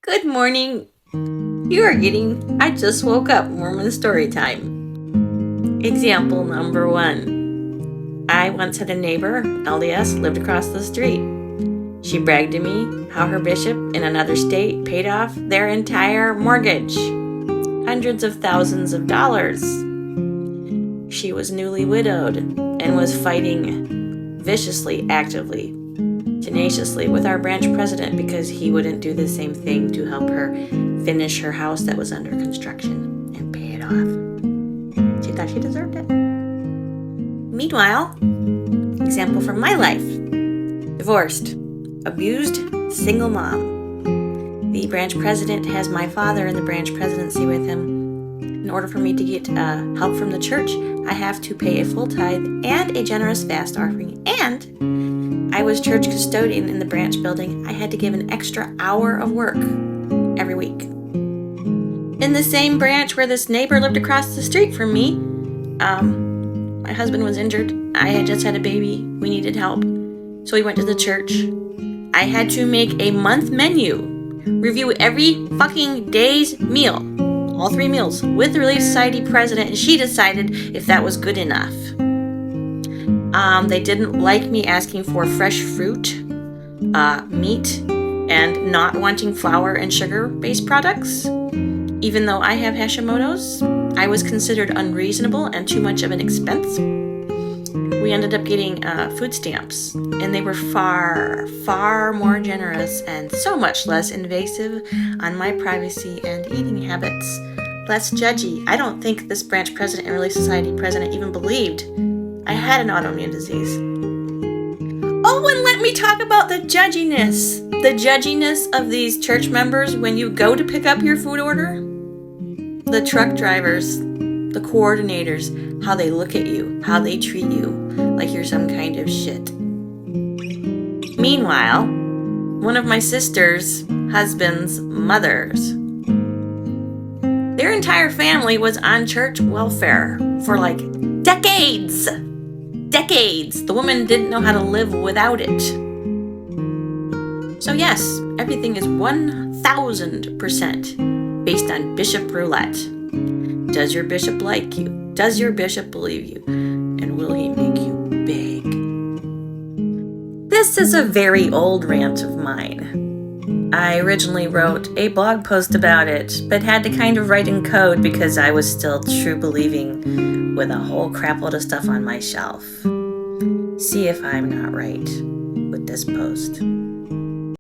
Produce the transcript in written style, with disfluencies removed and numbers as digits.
Good morning. You are getting I Just Woke Up Mormon Story Time. Example number 1. I once had a neighbor, LDS, lived across the street. She bragged to me how her bishop in another state paid off their entire mortgage. Hundreds of thousands of dollars. She was newly widowed and was fighting viciously, actively, tenaciously with our branch president because he wouldn't do the same thing to help her finish her house that was under construction and pay it off. She thought she deserved it. Meanwhile, example from my life. Divorced, abused, single mom. The branch president has my father in the branch presidency with him. In order for me to get help from the church, I have to pay a full tithe and a generous fast offering, and I was church custodian in the branch building. I had to give an extra hour of work every week. In the same branch where this neighbor lived across the street from me, my husband was injured. I had just had a baby. We needed help. So we went to the church. I had to make a month menu, review every fucking day's meal, all 3 meals, with the Relief Society president, and she decided if that was good enough. They didn't like me asking for fresh fruit, meat, and not wanting flour and sugar-based products. Even though I have Hashimoto's, I was considered unreasonable and too much of an expense. We ended up getting food stamps, and they were far, far more generous and so much less invasive on my privacy and eating habits. Less judgy. I don't think this branch president and Relief Society president even believed I had an autoimmune disease. Oh, and let me talk about the judginess. The judginess of these church members when you go to pick up your food order. The truck drivers, the coordinators, how they look at you, how they treat you like you're some kind of shit. Meanwhile, one of my sister's husband's mothers, their entire family was on church welfare for like decades. Decades. The woman didn't know how to live without it. So yes, everything is 1000% based on bishop roulette. Does your bishop like you? Does your bishop believe you? And will he make you beg? This is a very old rant of mine. I originally wrote a blog post about it, but had to kind of write in code because I was still true believing with a whole crapload of stuff on my shelf. See if I'm not right with this post.